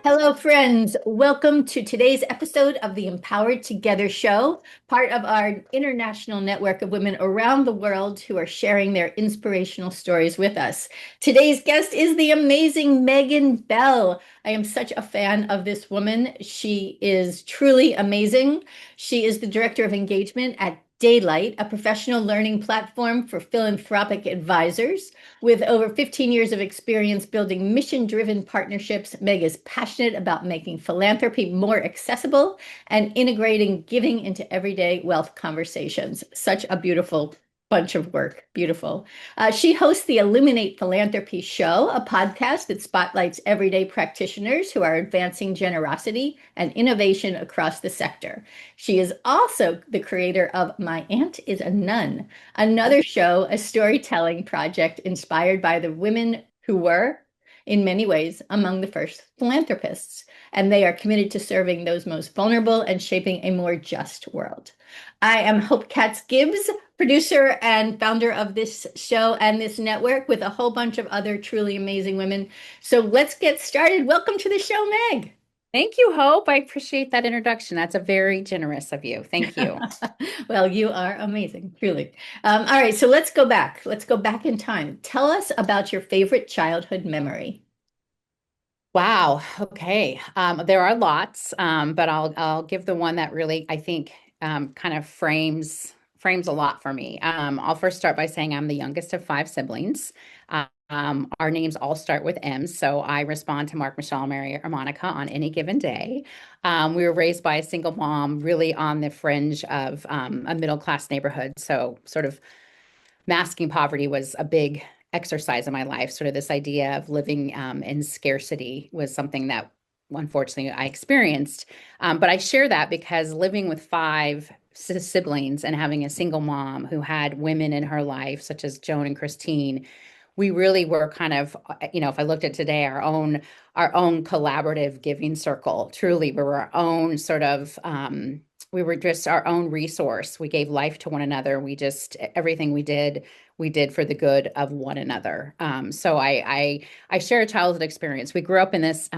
Hello, friends. Welcome to today's episode of the Empowered Together show, part of our international network of women around the world who are sharing their inspirational stories with us. Today's guest is the amazing Meg Bell. I am such a fan of this woman. She is truly amazing. She is the director of engagement at Daylight, a professional learning platform for philanthropic advisors. With over 15 years of experience building mission-driven partnerships, Meg is passionate about making philanthropy more accessible and integrating giving into everyday wealth conversations. Such a beautiful bunch of work. Beautiful. She hosts the Illuminate Philanthropy show, a podcast that spotlights everyday practitioners who are advancing generosity and innovation across the sector. She is also the creator of My Aunt is a Nun, another show, a storytelling project inspired by the women who were, in many ways, among the first philanthropists. And they are committed to serving those most vulnerable and shaping a more just world. I am Hope Katz Gibbs, producer and founder of this show and this network with a whole bunch of other truly amazing women. So let's get started. Welcome to the show, Meg. Thank you, Hope. I appreciate that introduction. That's a very generous of you. Thank you. Well, you are amazing, truly. All right, so let's go back. Let's go back in time. Tell us about your favorite childhood memory. Wow. Okay. There are lots, but I'll give the one that really I think kind of frames a lot for me. I'll first start by saying I'm the youngest of five siblings. Our names all start with M, so I respond to Mark, Michelle, Mary, or Monica on any given day. We were raised by a single mom, really on the fringe of a middle class neighborhood, so sort of masking poverty was a big exercise in my life. Sort of this idea of living in scarcity was something that unfortunately I experienced. But I share that because living with five siblings and having a single mom who had women in her life, such as Joan and Christine, we really were kind of, if I looked at today, our own collaborative giving circle. Truly, we were our own sort of we were just our own resource. We gave life to one another. We just everything we did for the good of one another. So I share a childhood experience. We grew up in this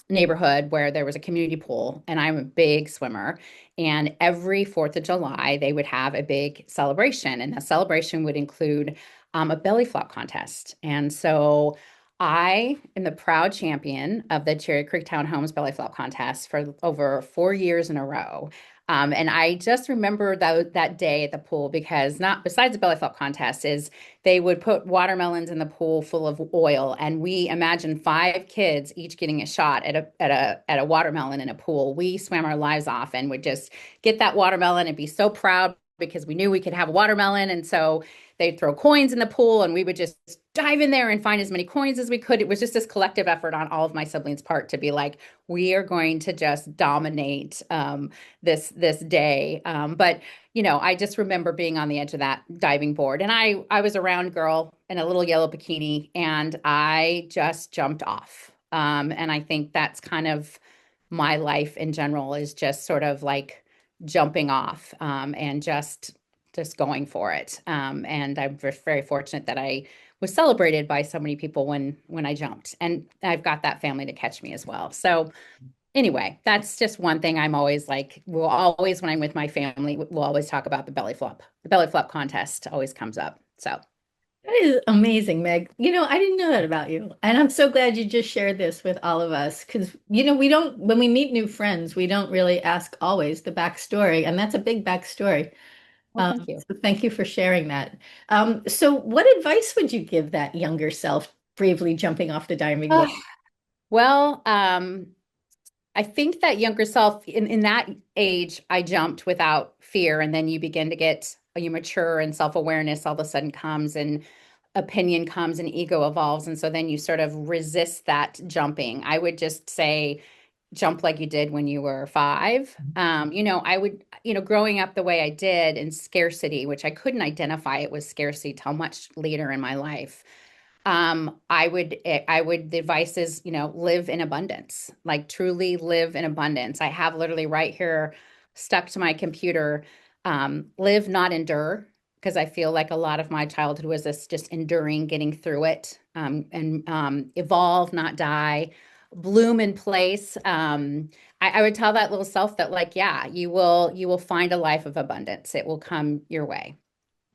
neighborhood where there was a community pool, and I'm a big swimmer. And every 4th of July, they would have a big celebration, and the celebration would include a belly flop contest. And so I am the proud champion of the Cherry Creek Townhomes Belly Flop Contest for over 4 years in a row. And I just remember that day at the pool because not besides the belly flop contest is they would put watermelons in the pool full of oil, and we imagined five kids each getting a shot at a watermelon in a pool. We swam our lives off and would just get that watermelon and be so proud because we knew we could have a watermelon, and so they'd throw coins in the pool and we would just dive in there and find as many coins as we could. It was just this collective effort on all of my siblings' part to be like, we are going to just dominate this day. But I just remember being on the edge of that diving board, and I was a round girl in a little yellow bikini, and I just jumped off. And I think that's kind of my life in general is just sort of like jumping off and just going for it. And I'm very fortunate that I was celebrated by so many people when I jumped, and I've got that family to catch me as well. So anyway, that's just one thing I'm always like, we'll always, when I'm with my family, we'll always talk about the belly flop. The belly flop contest always comes up. So That is amazing, Meg. I didn't know that about you. And I'm so glad you just shared this with all of us because, we don't, when we meet new friends, we don't really ask always the backstory. And that's a big backstory. well, thank you. So thank you for sharing that. So what advice would you give that younger self bravely jumping off the diving board? Oh, well, I think that younger self in that age, I jumped without fear. And then you begin to get, you mature and self-awareness all of a sudden comes and opinion comes and ego evolves. And so then you sort of resist that jumping. I would just say, jump like you did when you were five. I would, growing up the way I did in scarcity, which I couldn't identify it was scarcity till much later in my life. The advice is, live in abundance, like truly live in abundance. I have literally right here stuck to my computer, live, not endure, because I feel like a lot of my childhood was this just enduring, getting through it, and evolve, not die, bloom in place. I would tell that little self that like, yeah, you will find a life of abundance. It will come your way.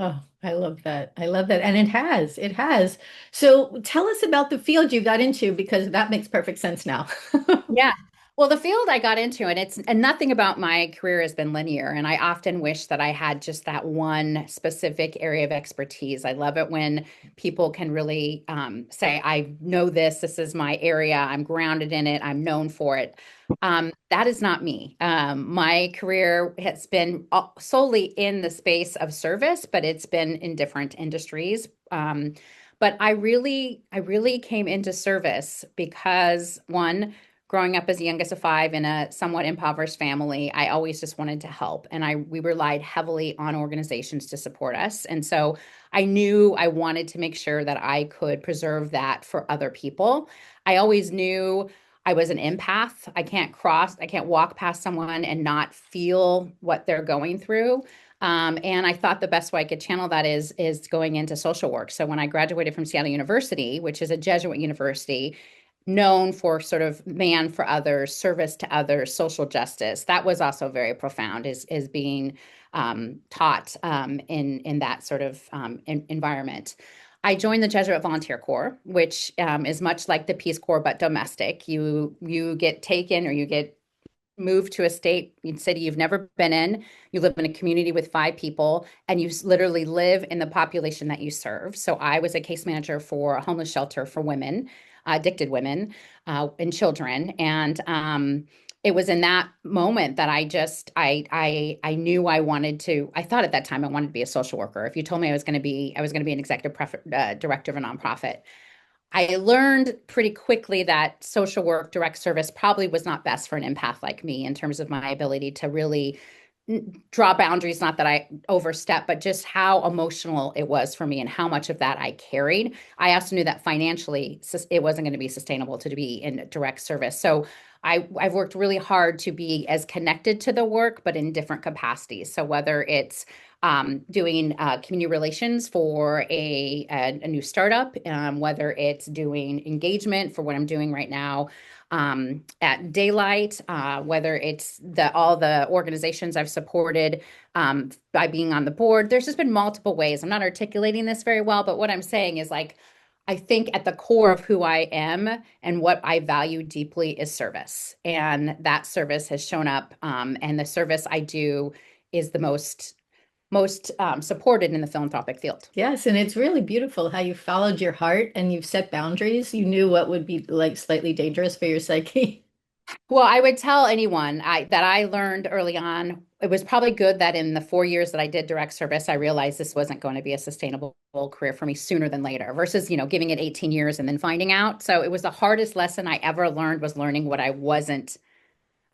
Oh, I love that. I love that. And it has. It has. So tell us about the field you got into because that makes perfect sense now. Yeah. Well, the field I got into, and nothing about my career has been linear. And I often wish that I had just that one specific area of expertise. I love it when people can really say, I know this, this is my area, I'm grounded in it, I'm known for it. That is not me. My career has been solely in the space of service, but it's been in different industries. But I really came into service because one, growing up as the youngest of five in a somewhat impoverished family, I always just wanted to help. And we relied heavily on organizations to support us. And so I knew I wanted to make sure that I could preserve that for other people. I always knew I was an empath. I can't walk past someone and not feel what they're going through. And I thought the best way I could channel that is going into social work. So when I graduated from Seattle University, which is a Jesuit university, known for sort of man for others, service to others, social justice. That was also very profound, is being taught in that sort of environment. I joined the Jesuit Volunteer Corps, which is much like the Peace Corps but domestic. You get taken or you get moved to a state, city you've never been in. You live in a community with five people, and you literally live in the population that you serve. So I was a case manager for a homeless shelter for women, addicted women, and children. And it was in that moment that I knew I wanted to. I thought at that time I wanted to be a social worker. If you told me I was going to be an executive director of a nonprofit, I learned pretty quickly that social work, direct service probably was not best for an empath like me in terms of my ability to really draw boundaries, not that I overstep, but just how emotional it was for me and how much of that I carried. I also knew that financially it wasn't going to be sustainable to be in direct service. So I've worked really hard to be as connected to the work, but in different capacities. So whether it's doing community relations for a new startup, whether it's doing engagement for what I'm doing right now at Daylight, whether it's all the organizations I've supported by being on the board. There's just been multiple ways. I'm not articulating this very well, but what I'm saying is like, I think at the core of who I am and what I value deeply is service. And that service has shown up, and the service I do is the most supported in the philanthropic field. Yes, and it's really beautiful how you followed your heart and you've set boundaries. You knew what would be like slightly dangerous for your psyche. Well, I would tell anyone that I learned early on, it was probably good that in the 4 years that I did direct service, I realized this wasn't going to be a sustainable career for me sooner than later versus, giving it 18 years and then finding out. So it was the hardest lesson I ever learned was learning what I wasn't,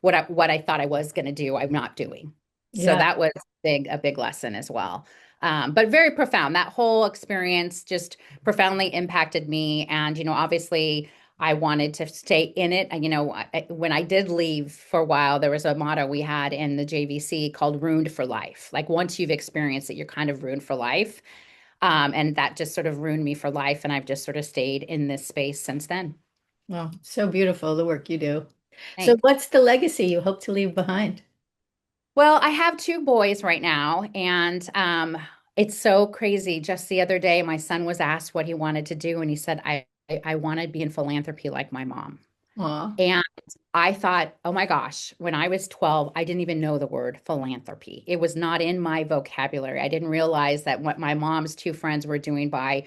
what I thought I was going to do, I'm not doing. So Yeah. that was a big lesson as well. But very profound. That whole experience just profoundly impacted me. And, obviously I wanted to stay in it. And, when I did leave for a while, there was a motto we had in the JVC called ruined for life. Like once you've experienced it, you're kind of ruined for life. And that just sort of ruined me for life. And I've just sort of stayed in this space since then. Well, so beautiful the work you do. So Thanks. what's the legacy you hope to leave behind? Well, I have two boys right now, and it's so crazy. Just the other day, my son was asked what he wanted to do, and he said, I want to be in philanthropy like my mom. Aw. And I thought, oh my gosh, when I was 12, I didn't even know the word philanthropy. It was not in my vocabulary. I didn't realize that what my mom's two friends were doing by,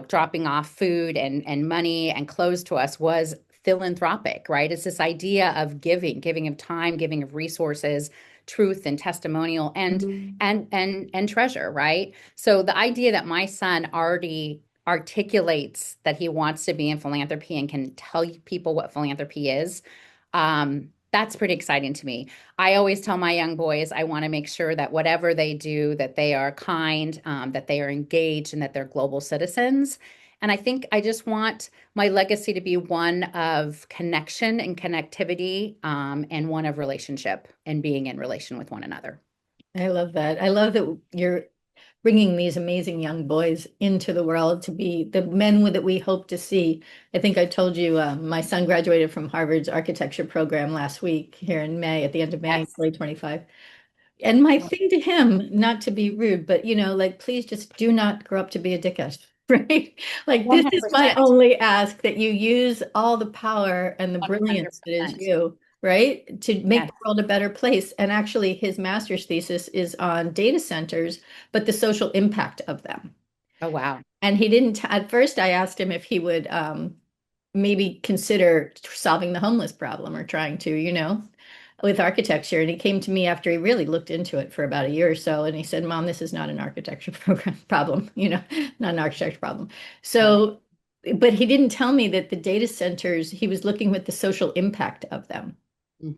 dropping off food and money and clothes to us was philanthropic, right? It's this idea of giving of time, giving of resources, truth and testimonial and treasure, right? So the idea that my son already articulates that he wants to be in philanthropy and can tell people what philanthropy is, that's pretty exciting to me. I always tell my young boys I want to make sure that whatever they do, that they are kind, that they are engaged, and that they're global citizens. And I think I just want my legacy to be one of connection and connectivity, and one of relationship and being in relation with one another. I love that. I love that you're bringing these amazing young boys into the world to be the men that we hope to see. I think I told you my son graduated from Harvard's architecture program last week here in May, at the end of May, Yes. 2025. And my thing to him, not to be rude, but like, please just do not grow up to be a dickhead, right? Like, this is my 100%. only ask, that you use all the power and the brilliance that is 100%. you, right? To make Yes. the world a better place. And actually, his master's thesis is on data centers, but the social impact of them. Oh, wow. And he didn't, at first, I asked him if he would maybe consider solving the homeless problem or trying to, with architecture. And he came to me after he really looked into it for about a year or so. And he said, Mom, this is not an architecture program problem, not an architecture problem. Right. So, but he didn't tell me that the data centers, he was looking at the social impact of them,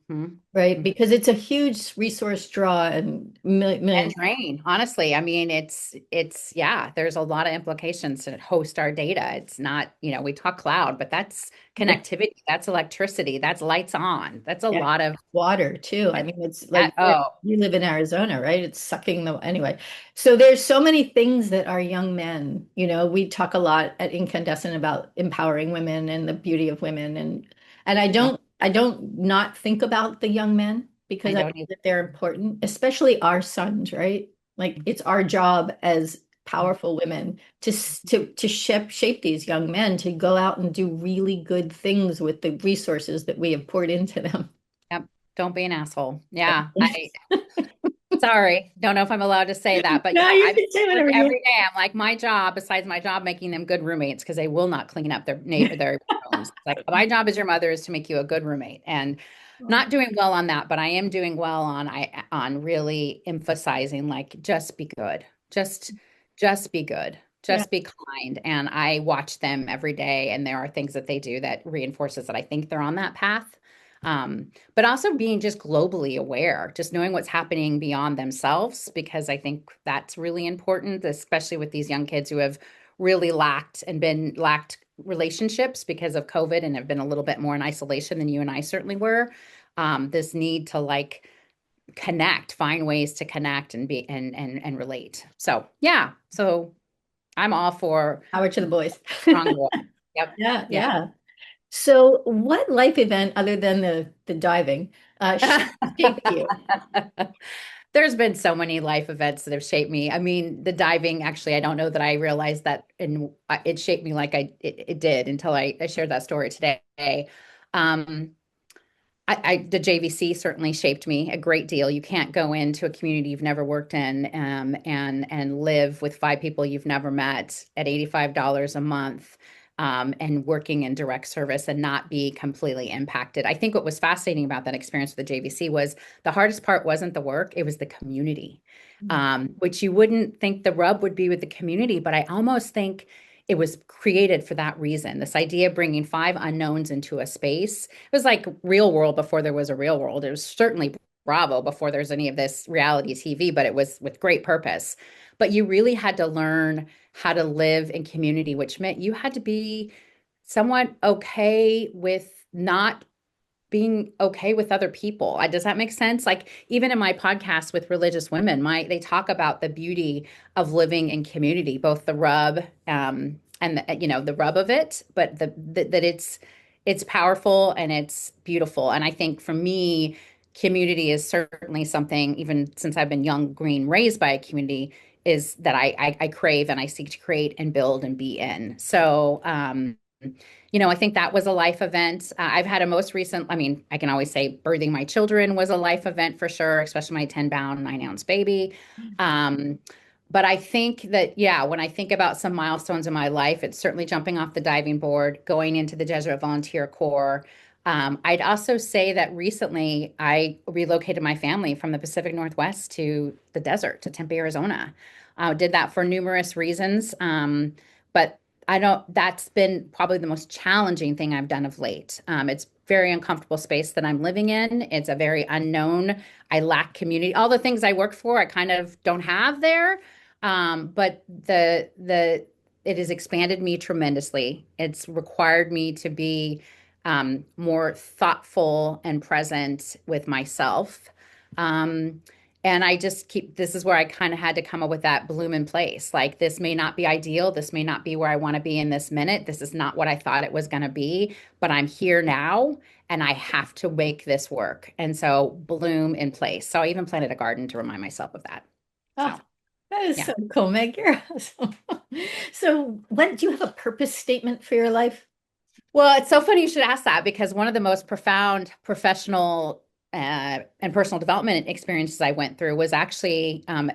Hmm. right? Because it's a huge resource draw and And millions. drain, honestly. I mean, yeah, there's a lot of implications to host our data. It's not, we talk cloud, but that's connectivity, that's electricity, that's lights on. That's a Yeah. lot of Water too. I mean, it's like that. Oh, you live in Arizona, right? It's sucking the anyway. So there's so many things that our young men, we talk a lot at Incandescent about empowering women and the beauty of women, and yep, I don't not think about the young men I because I know don't even. that they're important, especially our sons, right? Like, it's our job as powerful women to shape these young men to go out and do really good things with the resources that we have poured into them. Yep, don't be an asshole. Yeah, sorry, don't know if I'm allowed to say that, but No, yeah, you I can say look whatever you every want. day. I'm like, my job, besides my job, making them good roommates because they will not clean up their rooms. Like, my job as your mother is to make you a good roommate, and not doing well on that, but I am doing well on really emphasizing, like, just be good, just just be good, Yeah. just be kind. And I watch them every day, and there are things that they do that reinforces that I think they're on that path. But also being just globally aware, just knowing what's happening beyond themselves, because I think that's really important, especially with these young kids who have really lacked relationships because of COVID and have been a little bit more in isolation than you and I certainly were. This need to, like, connect, find ways to connect and be and relate. So yeah, so I'm all for Power to the boys. strong boy. Yep. Yeah, Yeah. yeah. So, what life event other than the diving shaped you? There's been so many life events that have shaped me. I mean, the diving, actually, I don't know that I realized that, and it shaped me like it did until I shared that story today. Um, the JVC certainly shaped me a great deal. You can't go into a community you've never worked in, and live with five people you've never met at $85 a month, and working in direct service and not be completely impacted. I think what was fascinating about that experience with the JVC was the hardest part wasn't the work, it was the community, which you wouldn't think the rub would be with the community, but I almost think it was created for that reason. This idea of bringing five unknowns into a space. It was like real world before there was a real world. It was certainly Bravo before there's any of this reality TV, but it was with great purpose. But you really had to learn how to live in community, which meant you had to be somewhat okay with not being okay with other people. Does that make sense? Like, even in my podcast with religious women, they talk about the beauty of living in community, both the rub, and the rub of it, but that it's powerful and it's beautiful. And I think for me, community is certainly something, even since I've been young, green, raised by a community, is that I crave and I seek to create and build and be in. So, I think that was a life event. I've had a most recent, I mean, I can always say birthing my children was a life event for sure, especially my 10-pound, 9-ounce baby. Um, but I think that, yeah, when I think about some milestones in my life, it's certainly jumping off the diving board, going into the Jesuit Volunteer Corps. I'd also say that recently I relocated my family from the Pacific Northwest to the desert, to Tempe, Arizona. Did that for numerous reasons. But I don't, that's been probably the most challenging thing I've done of late. It's very uncomfortable space that I'm living in. It's a very unknown. I lack community. All the things I work for, I kind of don't have there. But it has expanded me tremendously. It's required me to be more thoughtful and present with myself. Um, And I just keep, this is where I kind of had to come up with that bloom in place. Like, this may not be ideal. This may not be where I want to be in this minute. This is not what I thought it was going to be, but I'm here now and I have to make this work. And so, bloom in place. So, I even planted a garden to remind myself of that. Oh, So, that is yeah. so cool, Meg. You're awesome. So, what do you have a purpose statement for your life? Well, it's so funny you should ask that because one of the most profound professional and personal development experiences I went through was actually through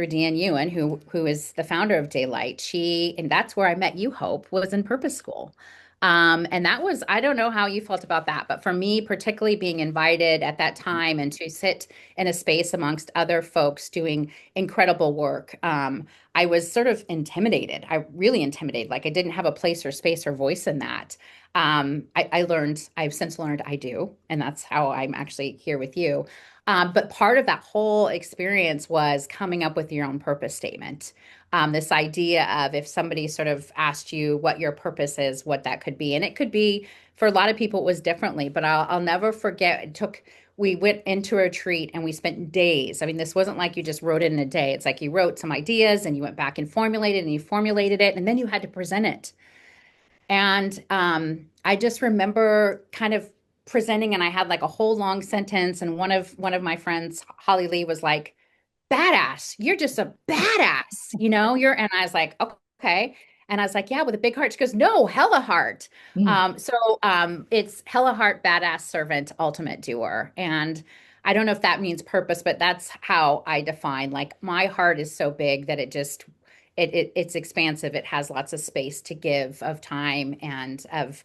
Deanne Ewan, who is the founder of Daylight. And that's where I met you, Hope, was in Purpose School. And that was, I don't know how you felt about that, but for me, particularly being invited at that time and to sit in a space amongst other folks doing incredible work, I was sort of intimidated. I really intimidated, like I didn't have a place or space or voice in that. I've since learned I do, and that's how I'm actually here with you. But part of that whole experience was coming up with your own purpose statement. This idea of if somebody sort of asked you what your purpose is, what that could be. And it could be, for a lot of people, it was differently, but I'll never forget. We went into a retreat and we spent days. I mean, this wasn't like you just wrote it in a day. It's like you wrote some ideas and you went back and you formulated it, and then you had to present it. And I just remember kind of presenting, and I had like a whole long sentence. And one of my friends, Holly Lee, was like, "Badass! You're just a badass, you know." And I was like, "Okay." And I was like, "Yeah, with a big heart." She goes, "No, hella heart." Mm. It's hella heart, badass servant, ultimate doer. And I don't know if that means purpose, but that's how I define. Like, my heart is so big that it's expansive. It has lots of space to give of time and of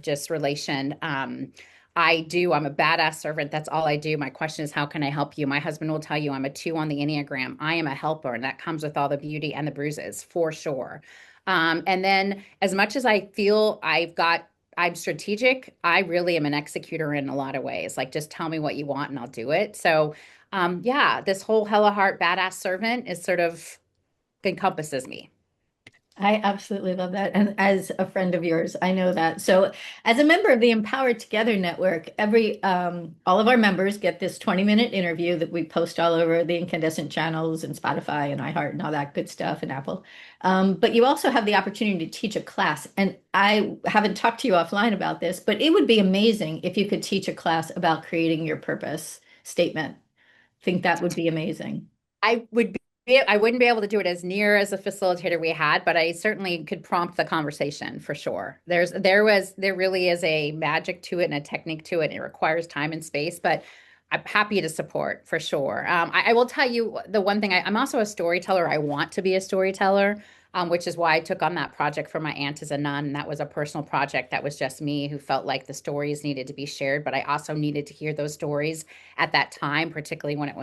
just relation. I'm a badass servant. That's all I do. My question is, how can I help you? My husband will tell you I'm a 2 on the Enneagram. I am a helper, and that comes with all the beauty and the bruises for sure. And then, as much as I feel I'm strategic, I really am an executor in a lot of ways. Like, just tell me what you want and I'll do it. So, yeah, this whole hella heart badass servant is sort of encompasses me. I absolutely love that. And as a friend of yours, I know that. So, as a member of the Empowered Together network, all of our members get this 20-minute interview that we post all over the Incandescent channels and Spotify and iHeart and all that good stuff and Apple. But you also have the opportunity to teach a class. And I haven't talked to you offline about this, but it would be amazing if you could teach a class about creating your purpose statement. I think that would be amazing. I wouldn't be able to do it as near as a facilitator we had, but I certainly could prompt the conversation for sure. There really is a magic to it and a technique to it. It requires time and space, but I'm happy to support for sure. I will tell you the one thing. I'm also a storyteller. I want to be a storyteller, which is why I took on that project for my aunt as a nun. And that was a personal project that was just me, who felt like the stories needed to be shared, but I also needed to hear those stories at that time, particularly when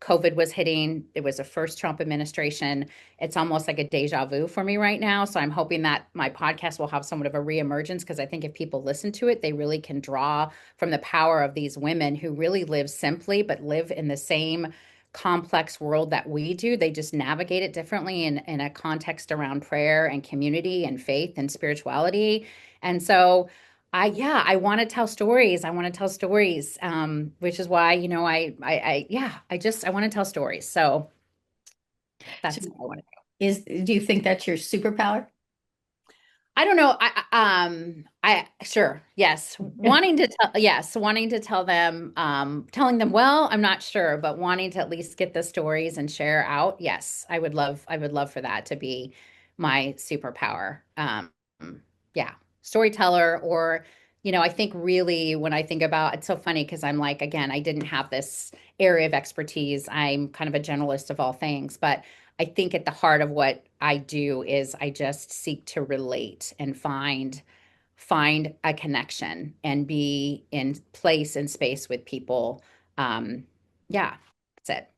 COVID was hitting. It was the first Trump administration. It's almost like a deja vu for me right now. So I'm hoping that my podcast will have somewhat of a reemergence, because I think if people listen to it, they really can draw from the power of these women who really live simply, but live in the same complex world that we do. They just navigate it differently in a context around prayer and community and faith and spirituality. And so I want to tell stories. I want to tell stories, which is why, I want to tell stories. So So, that's what I want to do. do you think that's your superpower? I don't know. Sure. Yes. Wanting to tell them, telling them, well, I'm not sure, but wanting to at least get the stories and share out. Yes. I would love for that to be my superpower. Yeah. Storyteller, or, I think really when I think about, it's so funny because I'm like, again, I didn't have this area of expertise. I'm kind of a generalist of all things, but I think at the heart of what I do is I just seek to relate and find a connection and be in place and space with people. Yeah, that's it.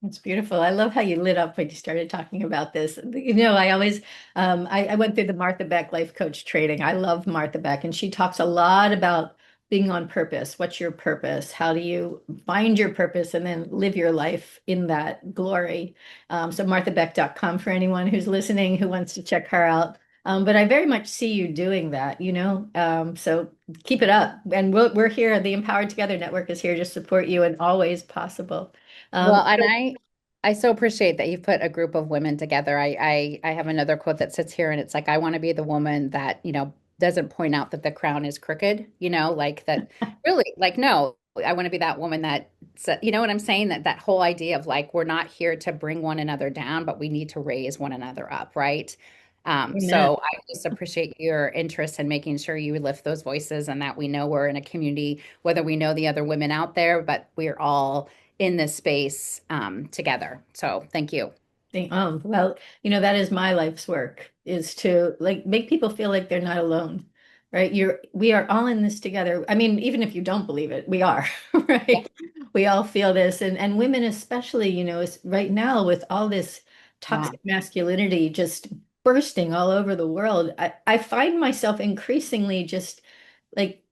That's beautiful. I love how you lit up when you started talking about this. I always, I went through the Martha Beck life coach training. I love Martha Beck, and she talks a lot about being on purpose. What's your purpose? How do you find your purpose and then live your life in that glory? So marthabeck.com for anyone who's listening, who wants to check her out. But I very much see you doing that, so keep it up. And we're here. The Empowered Together Network is here to support you in all ways possible. Well, and So, I so appreciate that you've put a group of women together. I have another quote that sits here and it's like, I want to be the woman that, doesn't point out that the crown is crooked, like that really, like, no, I want to be that woman that, you know what I'm saying? That whole idea of like, we're not here to bring one another down, but we need to raise one another up, right? amen. So I just appreciate your interest in making sure you lift those voices and that we know we're in a community, whether we know the other women out there, but we're all in this space together. So thank you. Well, that is my life's work is to like make people feel like they're not alone, right? We are all in this together. I mean, even if you don't believe it, we are, Yeah. right? We all feel this and women especially, is right now with all this Yeah. toxic masculinity just bursting all over the world. I find myself increasingly just like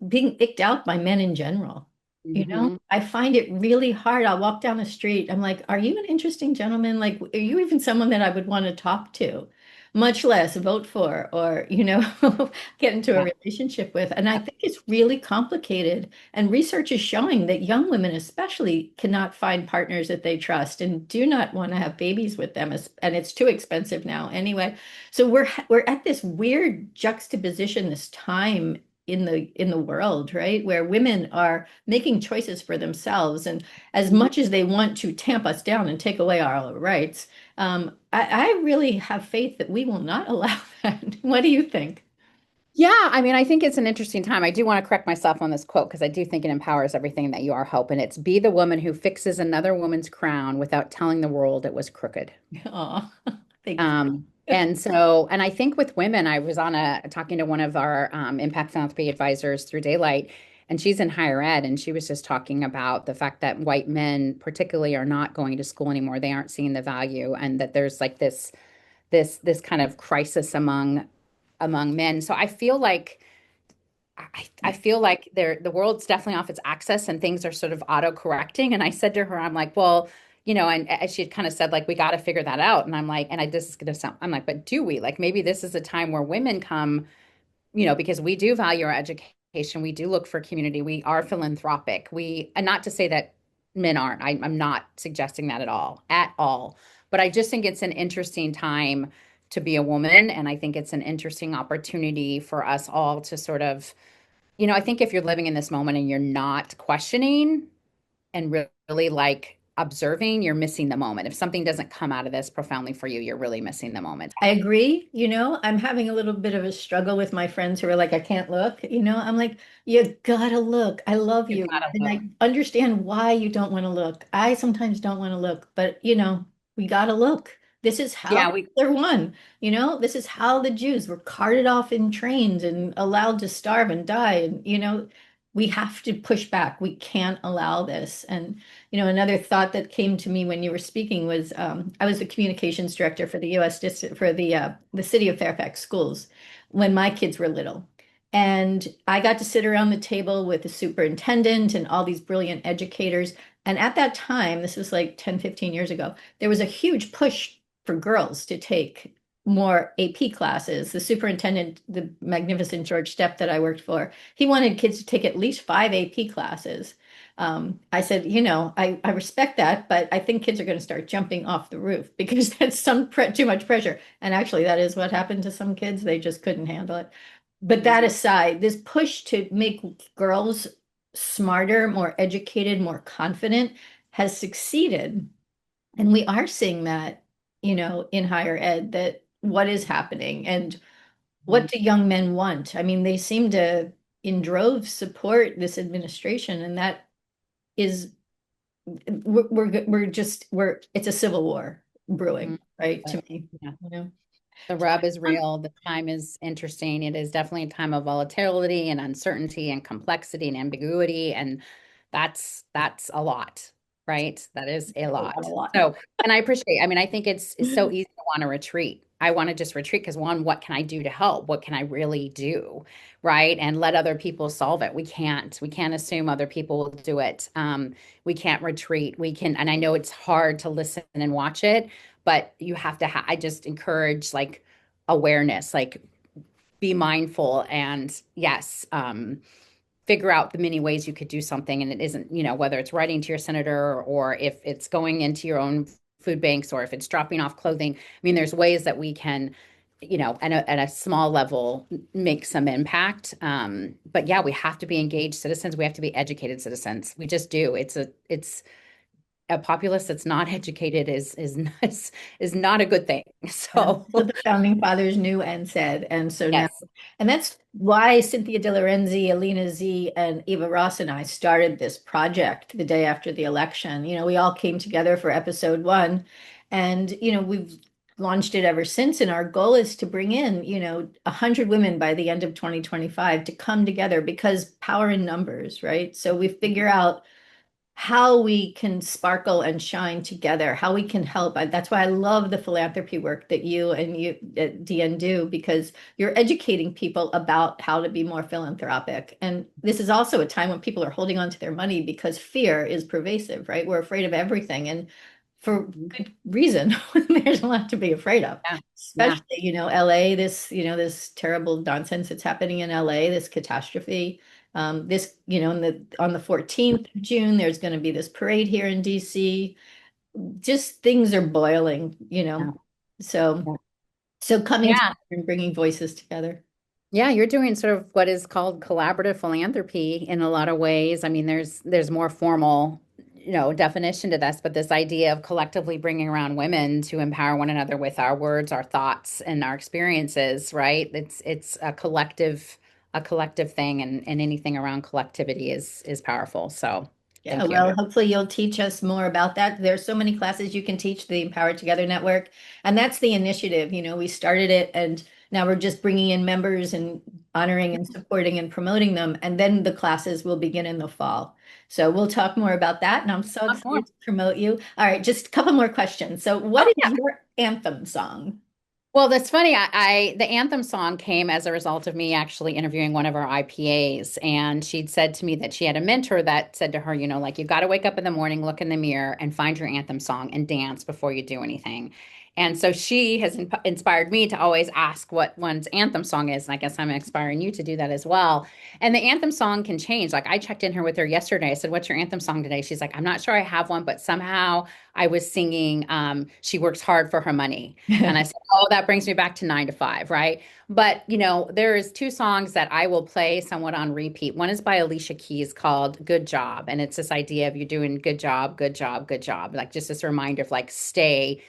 being icked out by men in general. Hmm. I find it really hard. I'll walk down the street. I'm like, are you an interesting gentleman? Like, are you even someone that I would want to talk to, much less vote for or, get into a Yeah. relationship with? And I think it's really complicated. And research is showing that young women, especially, cannot find partners that they trust and do not want to have babies with them. And it's too expensive now anyway. So we're at this weird juxtaposition, this time in the world, right? Where women are making choices for themselves. And as much as they want to tamp us down and take away our rights, I really have faith that we will not allow that. What do you think? Yeah, I mean, I think it's an interesting time. I do want to correct myself on this quote because I do think it empowers everything that you are helping. It's be the woman who fixes another woman's crown without telling the world it was crooked. Oh, thank you. And I think with women, I was on talking to one of our impact philanthropy advisors through Daylight, and she's in higher ed, and she was just talking about the fact that white men, particularly, are not going to school anymore. They aren't seeing the value, and that there's like this kind of crisis among men. So I feel like the world's definitely off its axis and things are sort of auto correcting. And I said to her, I'm like, well, and she had kind of said, like, we got to figure that out. And I'm like, this is going to sound, I'm like, but do we? Like, maybe this is a time where women come, because we do value our education, we do look for community, we are philanthropic. And not to say that men aren't, I'm not suggesting that at all. But I just think it's an interesting time to be a woman. And I think it's an interesting opportunity for us all to sort of, I think if you're living in this moment and you're not questioning and really like observing, you're missing the moment. If something doesn't come out of this profoundly for you, you're really missing the moment. I agree. I'm having a little bit of a struggle with my friends who are like, I can't look. I'm like, you gotta look. I love You've you. got to And look. I understand why you don't want to look. I sometimes don't want to look, but we gotta look. This is how Yeah, we they're won. This is how the Jews were carted off in trains and allowed to starve and die. And, we have to push back. We can't allow this. And another thought that came to me when you were speaking was I was the communications director for the U.S. district for the city of Fairfax schools when my kids were little. And I got to sit around the table with the superintendent and all these brilliant educators. And at that time, this was like 10, 15 years ago, there was a huge push for girls to take more AP classes. The superintendent, the magnificent George Stepp that I worked for, he wanted kids to take at least 5 AP classes. I said, I respect that, but I think kids are going to start jumping off the roof because that's too much pressure. And actually, that is what happened to some kids. They just couldn't handle it. But that Mhm. aside, this push to make girls smarter, more educated, more confident has succeeded. And we are seeing that, in higher ed, that what is happening and what do young men want? I mean, they seem to, in droves, support this administration, and that is it's a civil war Mhm. brewing, right? To But, me, yeah. you know. The rub is real. The time is interesting. It is definitely a time of volatility and uncertainty and complexity and ambiguity. And that's a lot, right? That is a A lot. lot. So, and I appreciate, I mean, I think it's so easy to want to retreat. I want to just retreat because one, what can I do to help? What can I really do? Right. And let other people solve it. We can't assume other people will do it. We can't retreat. And I know it's hard to listen and watch it, but you have to I just encourage like awareness, like be mindful and yes, figure out the many ways you could do something. And it isn't, whether it's writing to your senator or if it's going into your own food banks or if it's dropping off clothing. I mean, there's ways that we can, at a small level, make some impact. But yeah, we have to be engaged citizens. We have to be educated citizens. We just do. It's a populace that's not educated is not a good thing. That's So what the founding fathers knew and said. And so now, yes. and that's why Cynthia De Lorenzi, Alina Z, and Eva Ross and I started this project the day after the election. We all came together for episode one, and, we've launched it ever since. And our goal is to bring in, 100 women by the end of 2025 to come together because power in numbers, right? So we figure out how we can sparkle and shine together, how we can help. That's why I love the philanthropy work that you and you at DN do, because you're educating people about how to be more philanthropic. And this is also a time when people are holding on to their money because fear is pervasive, right? We're afraid of everything. And for good reason, there's a lot to be afraid of, Yeah. Yeah. especially, LA, this terrible nonsense that's happening in LA, this catastrophe. This, on the 14th of June, there's going to be this parade here in DC. Just things are boiling. Yeah. So, Yeah. so coming Yeah. together and bringing voices together. Yeah, you're doing sort of what is called collaborative philanthropy in a lot of ways. I mean, there's more formal, definition to this, but this idea of collectively bringing around women to empower one another with our words, our thoughts, and our experiences, right? It's a collective thing, and anything around collectivity is powerful. So, Yeah, thank you. well, hopefully you'll teach us more about that. There's so many classes you can teach the Empowered Together Network, and that's the initiative. We started it, and now we're just bringing in members and honoring and supporting and promoting them, and then the classes will begin in the fall. So we'll talk more about that, and I'm so Talk more. excited to promote you. All right, just a couple more questions. So what Oh, is yeah. your anthem song? Well, that's funny. The anthem song came as a result of me actually interviewing one of our IPAs, and she'd said to me that she had a mentor that said to her, like you've got to wake up in the morning, look in the mirror, and find your anthem song and dance before you do anything. And so she has inspired me to always ask what one's anthem song is, and I guess I'm inspiring you to do that as well. And the anthem song can change. Like I checked in here with her yesterday. I said, "What's your anthem song today?" She's like, "I'm not sure I have one, but somehow I was singing She Works Hard for Her Money." And I said, "Oh, that brings me back to 9 to 5, right?" But, there's two songs that I will play somewhat on repeat. One is by Alicia Keys called Good Job. And it's this idea of you doing good job, good job, good job. Like just this reminder of like stay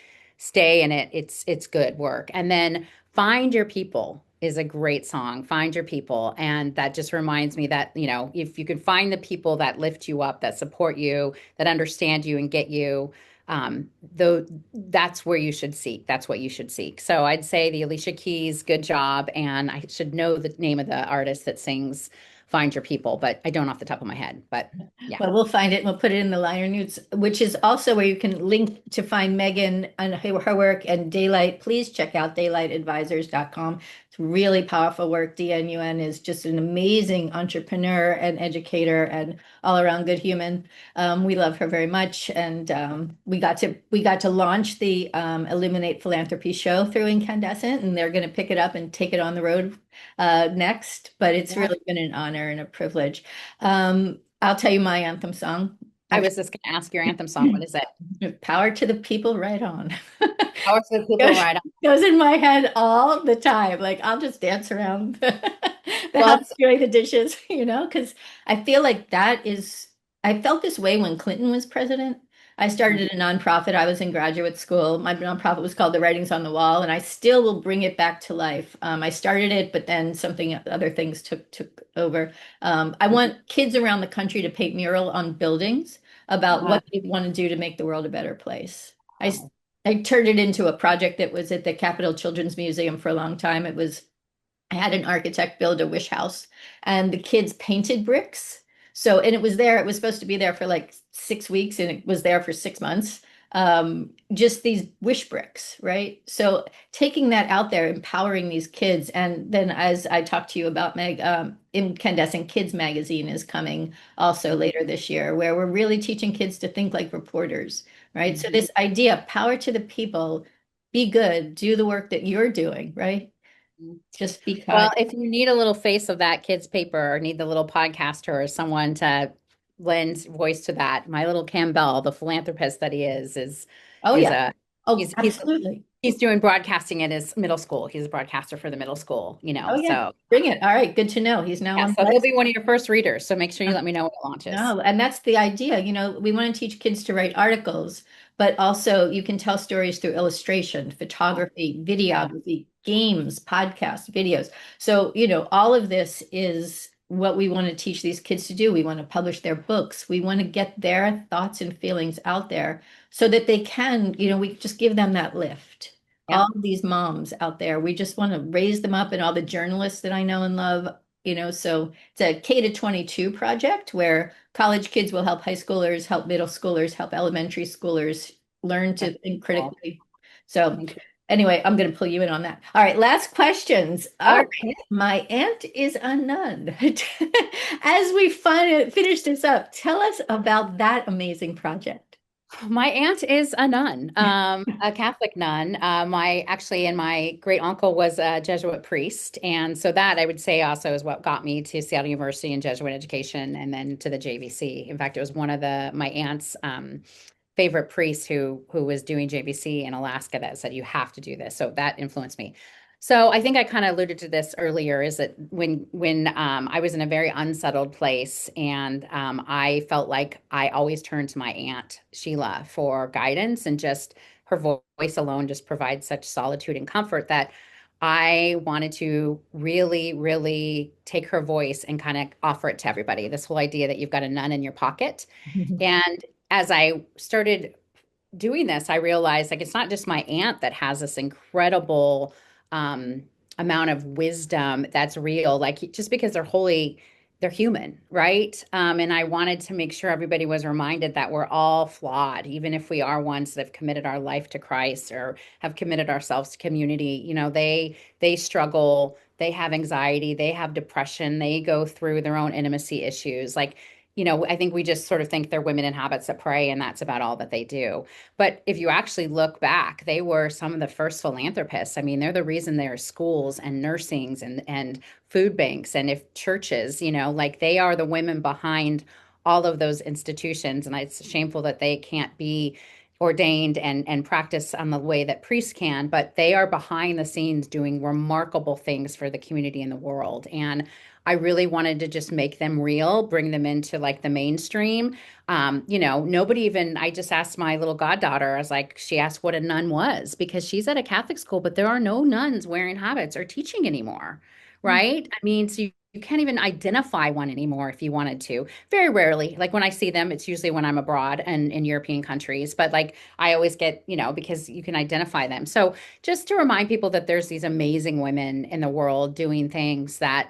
in it. It's good work. And then Find Your People is a great song. Find Your People. And that just reminds me that, if you can find the people that lift you up, that support you, that understand you and get you, though that's where you should seek. That's what you should seek. So I'd say the Alicia Keys, Good Job, and I should know the name of the artist that sings Find Your People, but I don't off the top of my head. But yeah. Well, we'll find it and we'll put it in the liner notes, which is also where you can link to find Megan and her work and Daylight. Please check out daylightadvisors.com. It's really powerful work. DNUN is just an amazing entrepreneur and educator and all around good human. We love her very much, and we got to launch the Illuminate Philanthropy show through Inkandescent, and they're going to pick it up and take it on the road next. But it's Yeah. really been an honor and a privilege. I'll tell you my anthem song. I was just going to ask your anthem song. What is it? Power to the people, right on. Power to the people, goes, right? goes in my head all the time. Like I'll just dance around the Well, house doing the dishes, because I feel like I felt this way when Clinton was president. I started a nonprofit. I was in graduate school. My nonprofit was called The Writings on the Wall, and I still will bring it back to life. I started it, but then other things took over. I want kids around the country to paint mural on buildings about uh, what they want to do to make the world a better place. I wow. I turned it into a project that was at the Capitol Children's Museum for a long time. I had an architect build a wish house, and the kids painted bricks. So, and it was supposed to be there for like 6 weeks, and it was there for 6 months. Just these wish bricks, right? So taking that out there, empowering these kids. And then as I talked to you about, Meg, Incandescent Kids magazine is coming also later this year, where we're really teaching kids to think like reporters, right? So Mhm. this idea, power to the people, be good, do the work that you're doing, right? Just be kind. Well, if you need a little face of that kid's paper or need the little podcaster or someone to lend voice to that, my little Campbell, the philanthropist that he Oh is yeah. a Oh, he's absolutely. he's doing broadcasting at his middle school. He's a broadcaster for the middle school, Oh yeah. So Bring it. All right, good to know. He's now yeah, on so the he'll list. be one of your first readers. So make sure you let me know when it launches. No, and that's the idea. We want to teach kids to write articles, but also you can tell stories through illustration, photography, Yeah, videography, games, podcasts, videos. So, all of this is what we want to teach these kids to do. We want to publish their books. We want to get their thoughts and feelings out there so that they can, we just give them that lift. yeah, All of these moms out there, we just want to raise them up, and all the journalists that I know and love, so it's a K to 22 project where college kids will help high schoolers, help middle schoolers, help elementary schoolers learn to that's think cool. critically. So Thank you. anyway, I'm going to pull you in on that. All right, last questions. All right, Okay. my aunt is a nun. As we finish this up, tell us about that amazing project. My aunt is a nun, a Catholic nun. And my great uncle was a Jesuit priest, and so that I would say also is what got me to Seattle University in Jesuit education, and then to the JVC. In fact, it was one of my aunt's favorite priests who was doing JVC in Alaska that said you have to do this. So that influenced me. So I think I kind of alluded to this earlier, is that when I was in a very unsettled place, and I felt like I always turned to my aunt Sheila for guidance, and just her voice alone just provides such solitude and comfort that I wanted to really, really take her voice and kind of offer it to everybody. This whole idea that you've got a nun in your pocket. And as I started doing this, I realized like it's not just my aunt that has this incredible um, amount of wisdom that's real. Like just because they're holy, they're human, right? And I wanted to make sure everybody was reminded that we're all flawed, even if we are ones that have committed our life to Christ or have committed ourselves to community. They struggle, they have anxiety, they have depression, they go through their own intimacy issues. I think we just sort of think they're women in habits that pray, and that's about all that they do. But if you actually look back, they were some of the first philanthropists. I mean, they're the reason there are schools and nursings and food banks, and if churches, like they are the women behind all of those institutions. And it's shameful that they can't be ordained and practice on the way that priests can, but they are behind the scenes doing remarkable things for the community and the world. And I really wanted to just make them real, bring them into like the mainstream. Nobody even, I just asked my little goddaughter, I was like, she asked what a nun was because she's at a Catholic school, but there are no nuns wearing habits or teaching anymore, right? I mean, so you can't even identify one anymore if you wanted to. Very rarely. Like when I see them, it's usually when I'm abroad and in European countries. But like I always get, because you can identify them. So just to remind people that there's these amazing women in the world doing things that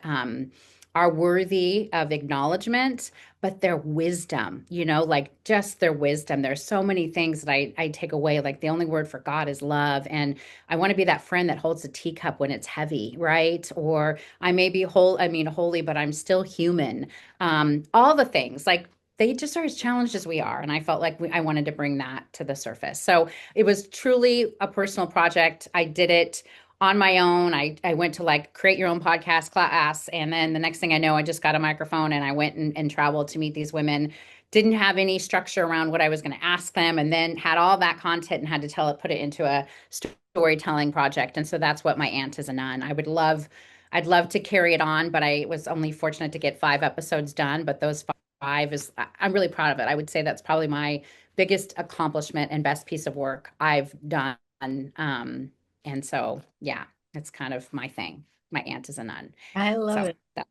are worthy of acknowledgement, but their wisdom, like just their wisdom. There's so many things that I take away. Like the only word for God is love. And I want to be that friend that holds a teacup when it's heavy, right? Or I may be holy, but I'm still human. All the things like they just are as challenged as we are. And I felt like I wanted to bring that to the surface. So it was truly a personal project. I did it on my own. I went to like create your own podcast class. And then the next thing I know, I just got a microphone and I went and traveled to meet these women. Didn't have any structure around what I was going to ask them, and then had all that content and had to put it into a storytelling project. And so that's what my aunt is a nun. I'd love to carry it on, but I was only fortunate to get 5 episodes done. But those five I'm really proud of it. I would say that's probably my biggest accomplishment and best piece of work I've done. And so, yeah, that's kind of my thing. My aunt is a nun. I love So it. that,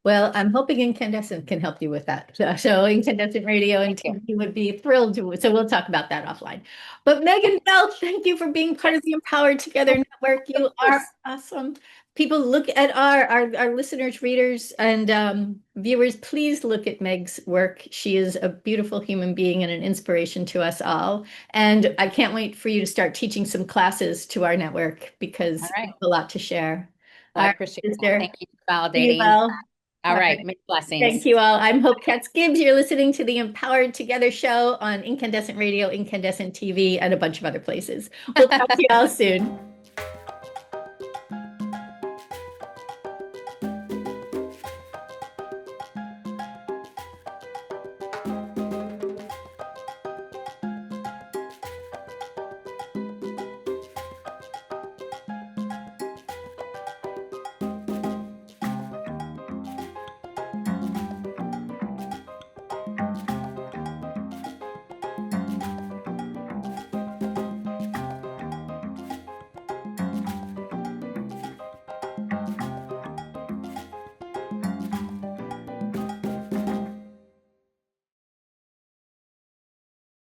Well, I'm hoping Incandescent can help you with that. So Incandescent Radio and thank you. TV would be thrilled to. So we'll talk about that offline. But Megan Bell, thank you for being part of the Empowered Together Network. Of You are course. awesome. People look at our listeners, readers, and viewers. Please look at Meg's work. She is a beautiful human being and an inspiration to us all. And I can't wait for you to start teaching some classes to our network because All you right. have a lot to share. Well, All I right, appreciate that. sister. Thank you for Be validating. well. All right. Many Thank blessings. you all. I'm Hope Katz Gibbs. You're listening to the Empowered Together show on Incandescent Radio, Incandescent TV, and a bunch of other places. We'll talk to you all soon.